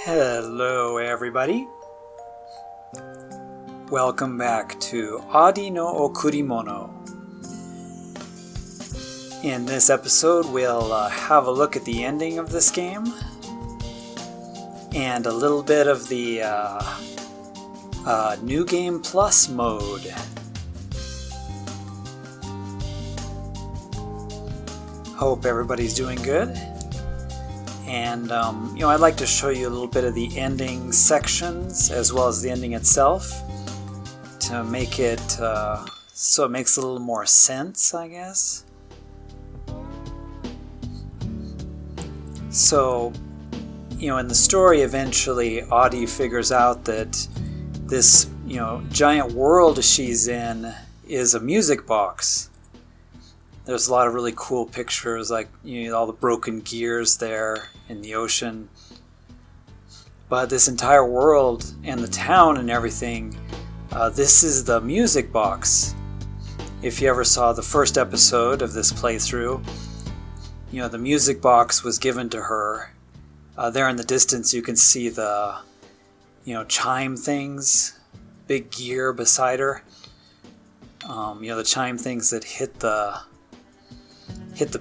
Hello everybody. Welcome back to Addie no Okurimono. In this episode we'll have a look at the ending of this game and a little bit of the New Game Plus mode. Hope everybody's doing good. And, I'd like to show you a little bit of the ending sections as well as the ending itself to make it so it makes a little more sense, I guess. So, in the story, eventually Addie figures out that this, giant world she's in is a music box. There's a lot of really cool pictures, like all the broken gears there in the ocean. But this entire world and the town and everything, this is the music box. If you ever saw the first episode of this playthrough, the music box was given to her. There in the distance you can see the, chime things, big gear beside her. The chime things that hit the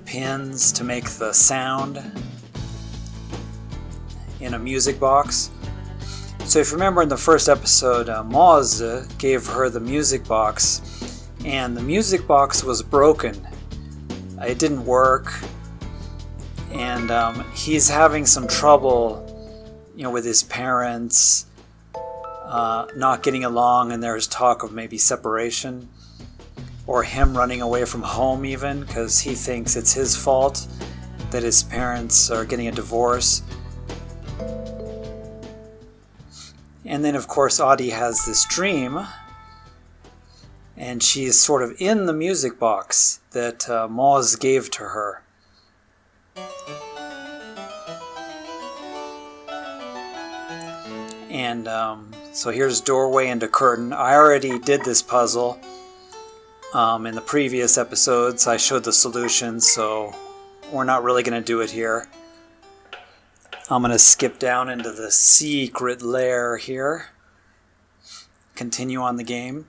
pins to make the sound in a music box. So if you remember in the first episode, Moze gave her the music box, and the music box was broken. It didn't work, and he's having some trouble, with his parents not getting along, and there's talk of maybe separation. Or him running away from home even, because he thinks it's his fault that his parents are getting a divorce. And then of course Addie has this dream, and she's sort of in the music box that Moze gave to her. And so here's doorway into curtain. I already did this puzzle. In the previous episodes, I showed the solution, so we're not really going to do it here. I'm going to skip down into the secret lair here. Continue on the game.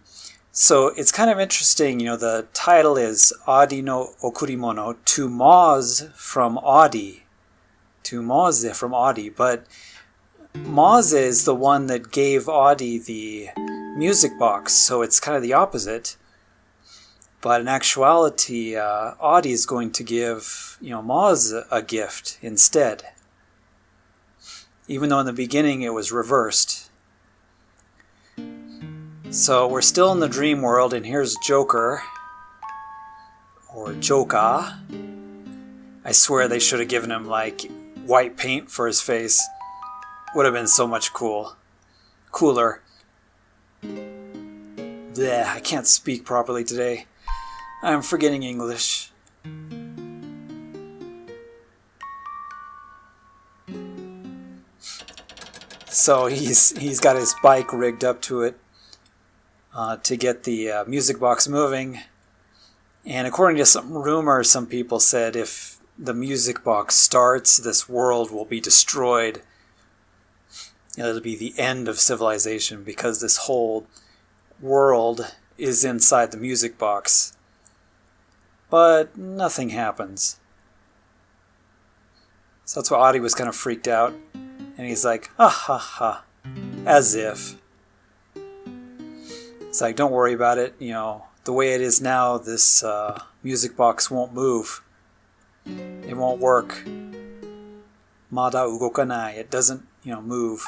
So it's kind of interesting, the title is Addie no Okurimono, to Moze from Addie. To Moze from Addie, but Moze is the one that gave Addie the music box, so it's kind of the opposite. But in actuality, Addie is going to give, Moze a gift instead. Even though in the beginning it was reversed. So we're still in the dream world, and here's Joker. Or Joka. I swear they should have given him, white paint for his face. Would have been so much cooler. Blech, I can't speak properly today. I'm forgetting English. So he's got his bike rigged up to it to get the music box moving. And according to some rumors, some people said if the music box starts, this world will be destroyed. It'll be the end of civilization because this whole world is inside the music box. But nothing happens. So that's why Addie was kind of freaked out. And he's like, ha ha ha. As if. It's like, don't worry about it. The way it is now, this music box won't move. It won't work. Mada ugokanai. It doesn't, move.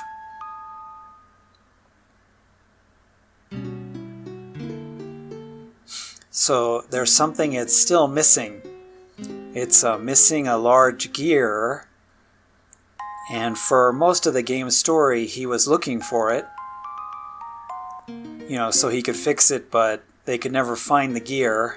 So there's something it's still missing. It's missing a large gear, and for most of the game's story he was looking for it, so he could fix it, but they could never find the gear.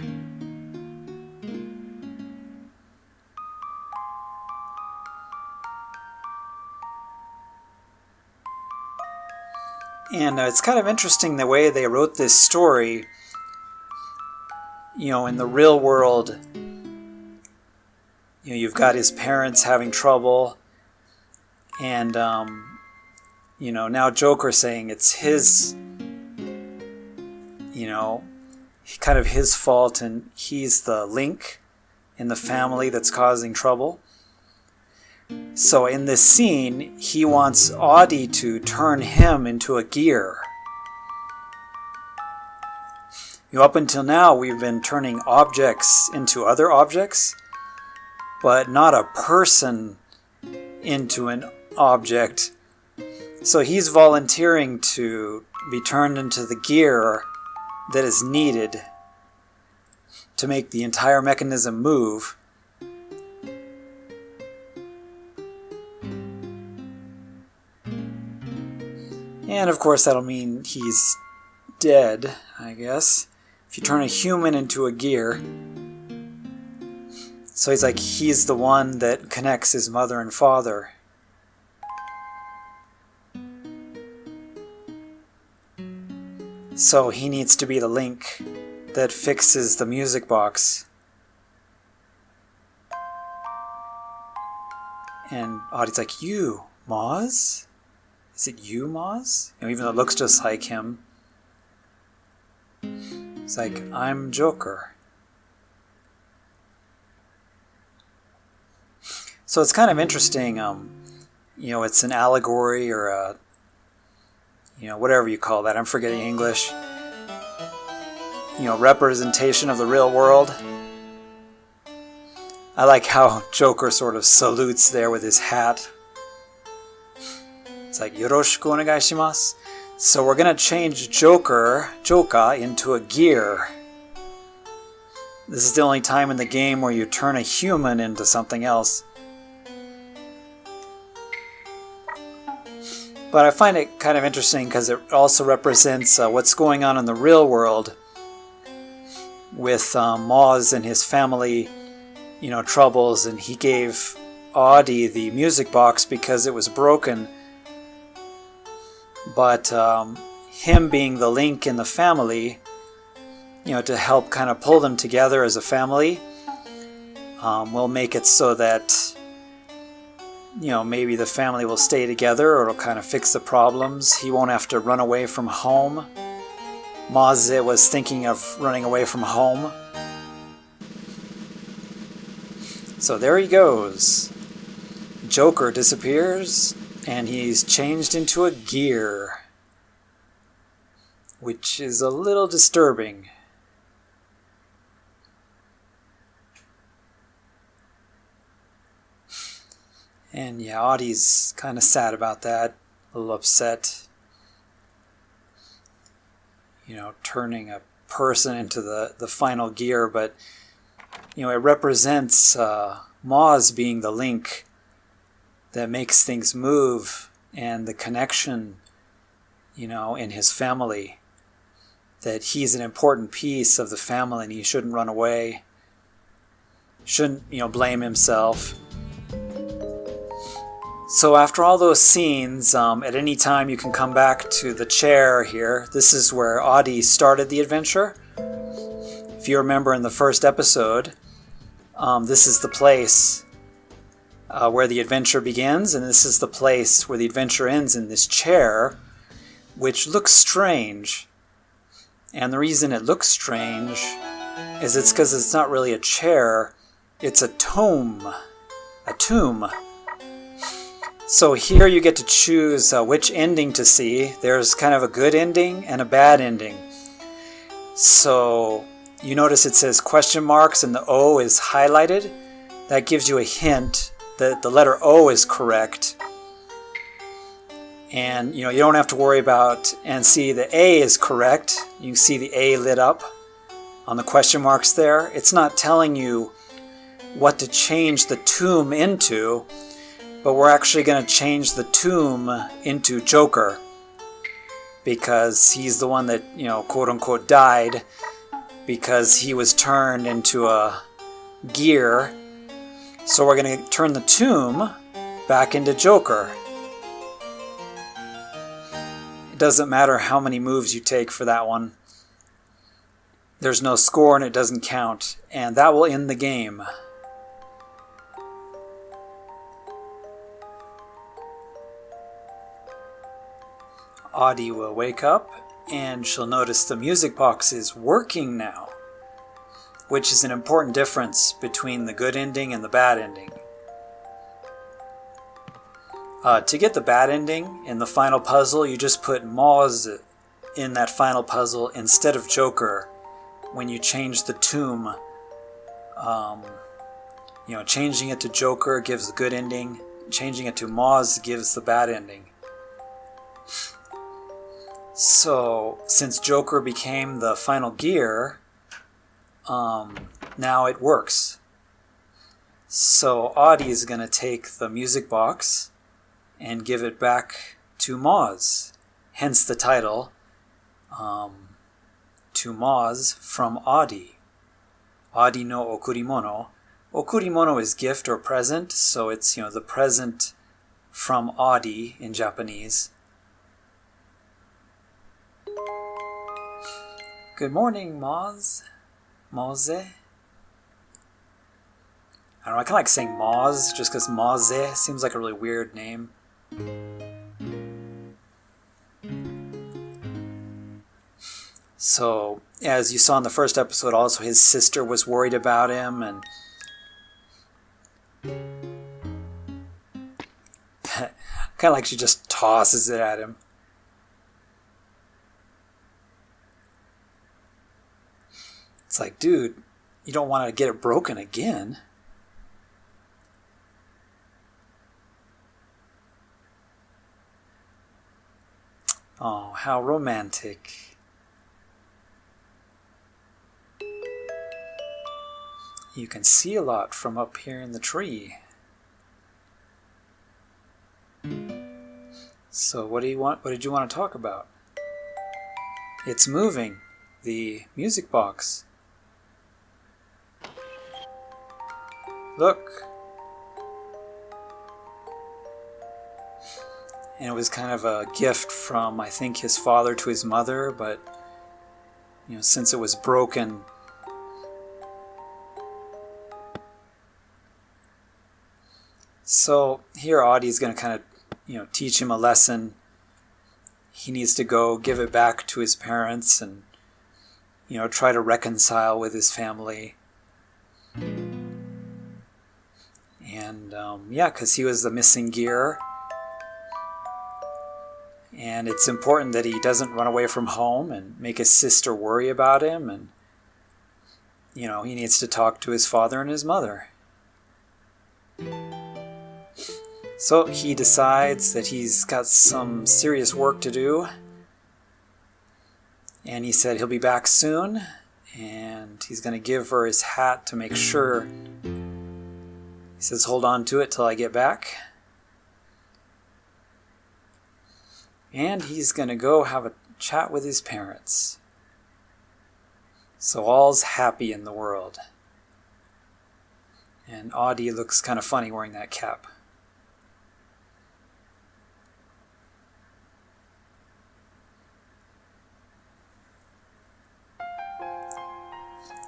And it's kind of interesting the way they wrote this story. In the real world, you've got his parents having trouble, and now Joker's saying it's his, kind of his fault, and he's the link in the family that's causing trouble. So in this scene, he wants Addie to turn him into a gear. Up until now, we've been turning objects into other objects, but not a person into an object. So he's volunteering to be turned into the gear that is needed to make the entire mechanism move. And of course that'll mean he's dead, I guess, if you turn a human into a gear. So he's the one that connects his mother and father. So he needs to be the link that fixes the music box. And Addie's like, you, Moze? Is it you, Moze? Even though it looks just like him. It's like, I'm Joker. So it's kind of interesting, it's an allegory or a, whatever you call that. I'm forgetting English. Representation of the real world. I like how Joker sort of salutes there with his hat. It's like, yoroshiku onegai shimasu. So we're going to change Joka, into a gear. This is the only time in the game where you turn a human into something else. But I find it kind of interesting because it also represents what's going on in the real world with Moze and his family, troubles. And he gave Addie the music box because it was broken. But him being the link in the family, to help kind of pull them together as a family, will make it so that, maybe the family will stay together, or it'll kind of fix the problems. He won't have to run away from home. Moze was thinking of running away from home. So there he goes. Joker disappears, and he's changed into a gear, which is a little disturbing. And yeah, Addie's kind of sad about that, a little upset. Turning a person into the final gear, but it represents Moze being the link that makes things move, and the connection, in his family, that he's an important piece of the family and he shouldn't run away, shouldn't, blame himself. So after all those scenes, at any time you can come back to the chair here. This is where Addie started the adventure. If you remember in the first episode, this is the place where the adventure begins, and this is the place where the adventure ends, in this chair, which looks strange. And the reason it looks strange is it's because it's not really a chair, it's a tomb. A tomb. So here you get to choose which ending to see. There's kind of a good ending and a bad ending. So you notice it says question marks and the O is highlighted. That gives you a hint that the letter O is correct. And you don't have to worry about and see the A is correct. You can see the A lit up on the question marks there. It's not telling you what to change the tomb into, but we're actually going to change the tomb into Joker, because he's the one that, quote unquote died because he was turned into a gear. So we're going to turn the tomb back into Joker. It doesn't matter how many moves you take for that one. There's no score and it doesn't count. And that will end the game. Addie will wake up and she'll notice the music box is working now, which is an important difference between the good ending and the bad ending. To get the bad ending in the final puzzle, you just put Moze in that final puzzle instead of Joker when you change the tomb. Changing it to Joker gives the good ending. Changing it to Moze gives the bad ending. So, since Joker became the final gear, now it works. So Addie is going to take the music box and give it back to Moze. Hence the title, to Moze from Addie. Addie no Okurimono. Okurimono is gift or present, so it's the present from Addie in Japanese. Good morning, Moze. Moze. I don't know, I kind of like saying Moze just because Moze seems like a really weird name. So, as you saw in the first episode, also his sister was worried about him, and kind of like she just tosses it at him. It's like, dude, you don't want to get it broken again. Oh, how romantic. You can see a lot from up here in the tree. So what did you want to talk about? It's moving, the music box. Look. And it was kind of a gift from, I think, his father to his mother, but since it was broken, so here Addie's going to kind of teach him a lesson. He needs to go give it back to his parents and try to reconcile with his family. And because he was the missing gear. And it's important that he doesn't run away from home and make his sister worry about him. And, he needs to talk to his father and his mother. So he decides that he's got some serious work to do. And he said he'll be back soon. And he's going to give her his hat to make sure. He says, hold on to it till I get back. And he's going to go have a chat with his parents. So all's happy in the world. And Addie looks kind of funny wearing that cap.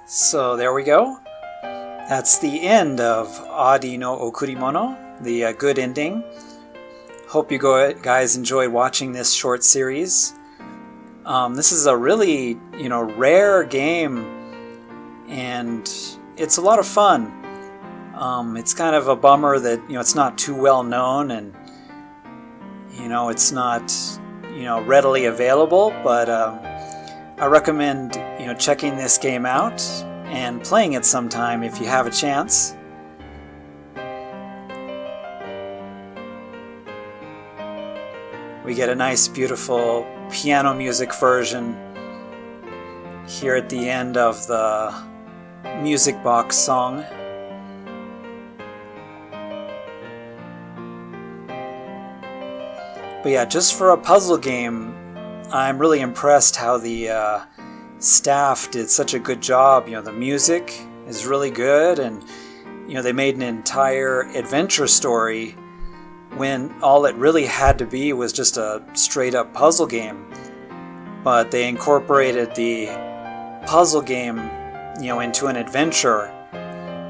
So there we go. That's the end of Addie no Okurimono, the good ending. Hope you guys enjoyed watching this short series. This is a really, rare game, and it's a lot of fun. It's kind of a bummer that, it's not too well known, and, it's not, readily available, but I recommend, checking this game out and playing it sometime if you have a chance. We get a nice, beautiful piano music version here at the end of the music box song. But yeah, just for a puzzle game, I'm really impressed how the staff did such a good job. The music is really good, and they made an entire adventure story when all it really had to be was just a straight up puzzle game. But they incorporated the puzzle game, into an adventure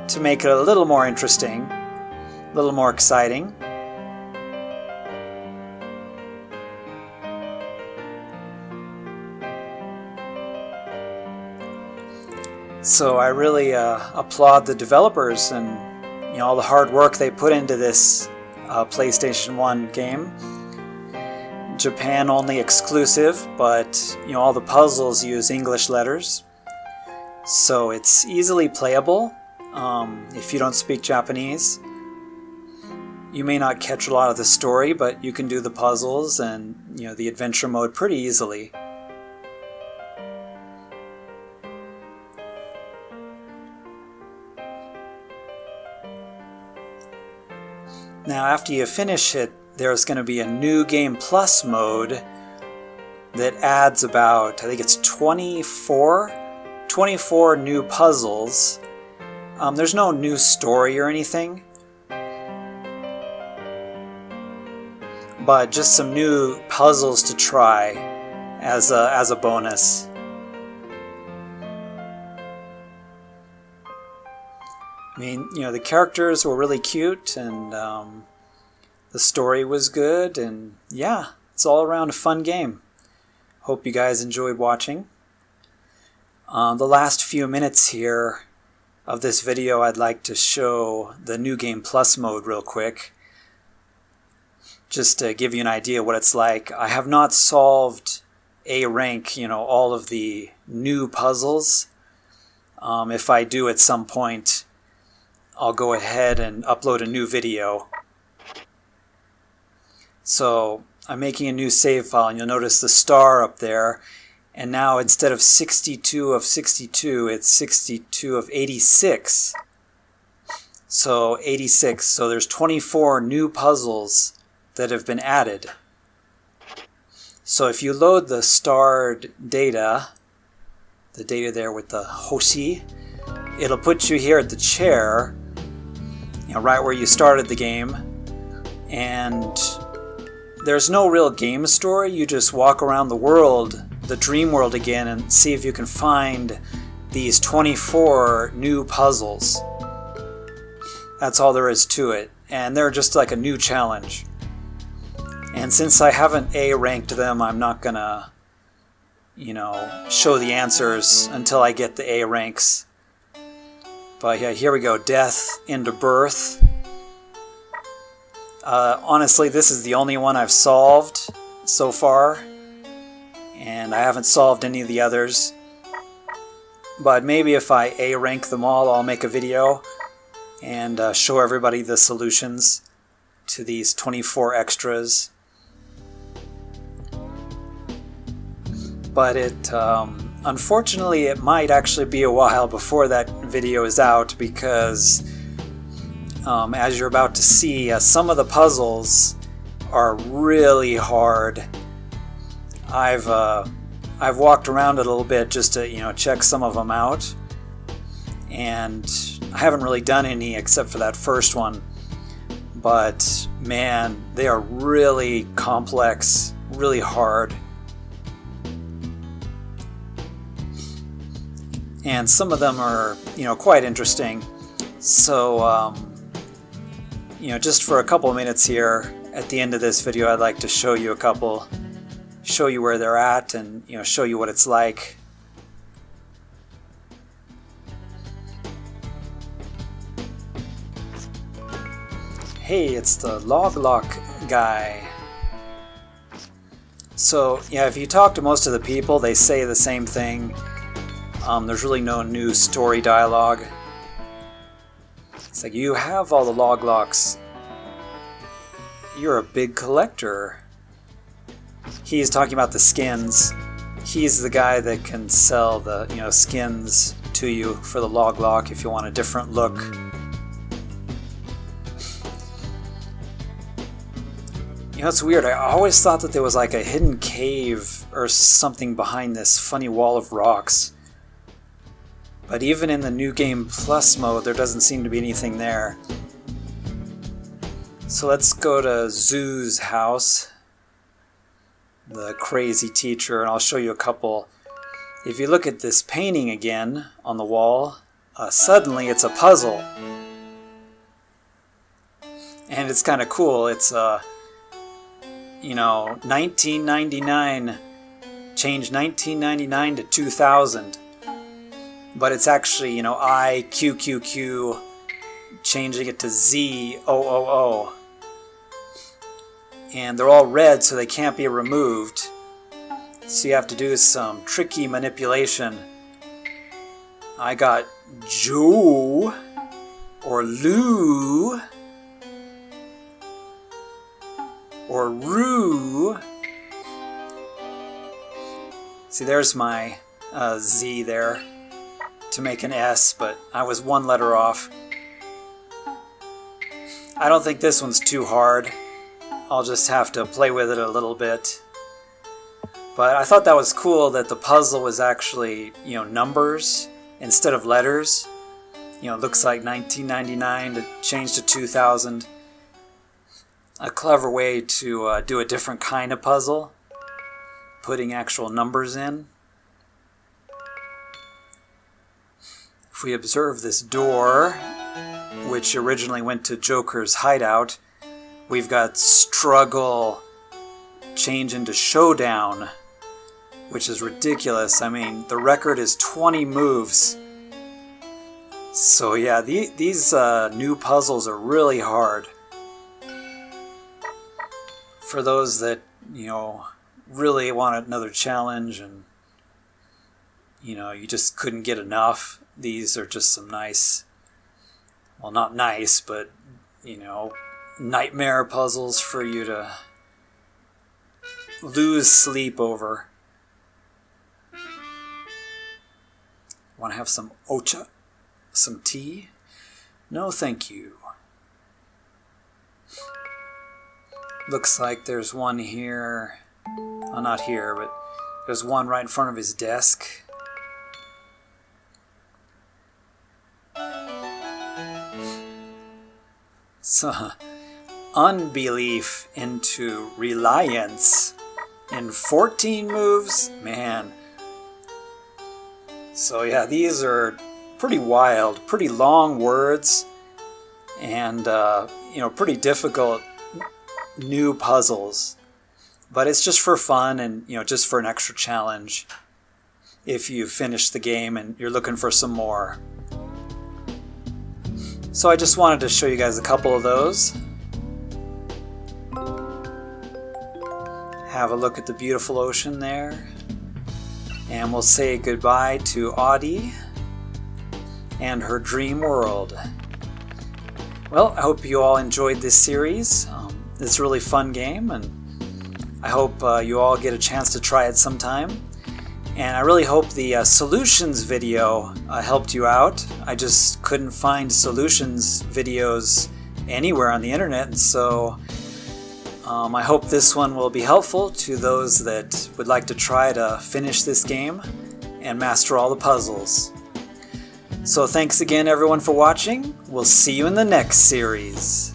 to make it a little more interesting, a little more exciting. So I really applaud the developers and all the hard work they put into this PlayStation 1 game. Japan only exclusive, but all the puzzles use English letters, so it's easily playable if you don't speak Japanese. You may not catch a lot of the story, but you can do the puzzles and the adventure mode pretty easily. Now after you finish it, there's going to be a new game plus mode that adds about, I think it's 24 new puzzles. There's no new story or anything, but just some new puzzles to try as a bonus. I mean, the characters were really cute, and the story was good, and yeah, it's all around a fun game. Hope you guys enjoyed watching. The last few minutes here of this video, I'd like to show the New Game Plus mode real quick, just to give you an idea what it's like. I have not solved A rank, all of the new puzzles. If I do at some point, I'll go ahead and upload a new video. So I'm making a new save file, and you'll notice the star up there, and now instead of 62 of 62, it's 62 of 86. So 86, so there's 24 new puzzles that have been added. So if you load the starred data, the data there with the hoshi, it'll put you here at the chair, right where you started the game, and there's no real game story. You just walk around the world, the dream world again, and see if you can find these 24 new puzzles. That's all there is to it, and they're just like a new challenge. And since I haven't A ranked them, I'm not gonna show the answers until I get the A ranks. But yeah, here we go, death into birth. Honestly, this is the only one I've solved so far, and I haven't solved any of the others. But maybe if I A rank them all, I'll make a video and show everybody the solutions to these 24 extras. But unfortunately, it might actually be a while before that video is out, because as you're about to see, some of the puzzles are really hard. I've walked around it a little bit just to check some of them out, and I haven't really done any except for that first one. But man, they are really complex, really hard. And some of them are, quite interesting. So, just for a couple of minutes here at the end of this video, I'd like to show you a couple, show you where they're at, and, show you what it's like. Hey, it's the Loglock guy. So, yeah, if you talk to most of the people, they say the same thing. There's really no new story dialogue. It's like, you have all the Loglocks. You're a big collector. He's talking about the skins. He's the guy that can sell the, skins to you for the Loglock if you want a different look. It's weird. I always thought that there was like a hidden cave or something behind this funny wall of rocks. But even in the New Game Plus mode, there doesn't seem to be anything there. So let's go to Zoo's house, the crazy teacher, and I'll show you a couple. If you look at this painting again on the wall, suddenly it's a puzzle. And it's kind of cool. It's 1999, change 1999 to 2000. but it's actually, I, Q, Q, Q, changing it to Z, O, O, O. And they're all red, so they can't be removed. So you have to do some tricky manipulation. I got Joe, or Lou, or Roo. See, there's my Z there to make an S, but I was one letter off. I don't think this one's too hard. I'll just have to play with it a little bit. But I thought that was cool that the puzzle was actually, numbers instead of letters. It looks like 1999 to change to 2000. A clever way to do a different kind of puzzle, putting actual numbers in. If we observe this door, which originally went to Joker's hideout, we've got struggle change into showdown, which is ridiculous. I mean, the record is 20 moves. So yeah, these new puzzles are really hard. For those that, really want another challenge and, you just couldn't get enough, these are just some nice, well, not nice, but, nightmare puzzles for you to lose sleep over. Want to have some ocha? Some tea? No, thank you. Looks like there's one here. Well, not here, but there's one right in front of his desk. So, unbelief into reliance in 14 moves? Man. So yeah, these are pretty wild, pretty long words, and pretty difficult new puzzles. But it's just for fun and just for an extra challenge if you finish the game and you're looking for some more. So I just wanted to show you guys a couple of those. Have a look at the beautiful ocean there. And we'll say goodbye to Addie and her dream world. Well, I hope you all enjoyed this series. It's a really fun game, and I hope you all get a chance to try it sometime. And I really hope the solutions video helped you out. I just couldn't find solutions videos anywhere on the internet, and so I hope this one will be helpful to those that would like to try to finish this game and master all the puzzles. So thanks again everyone for watching. We'll see you in the next series.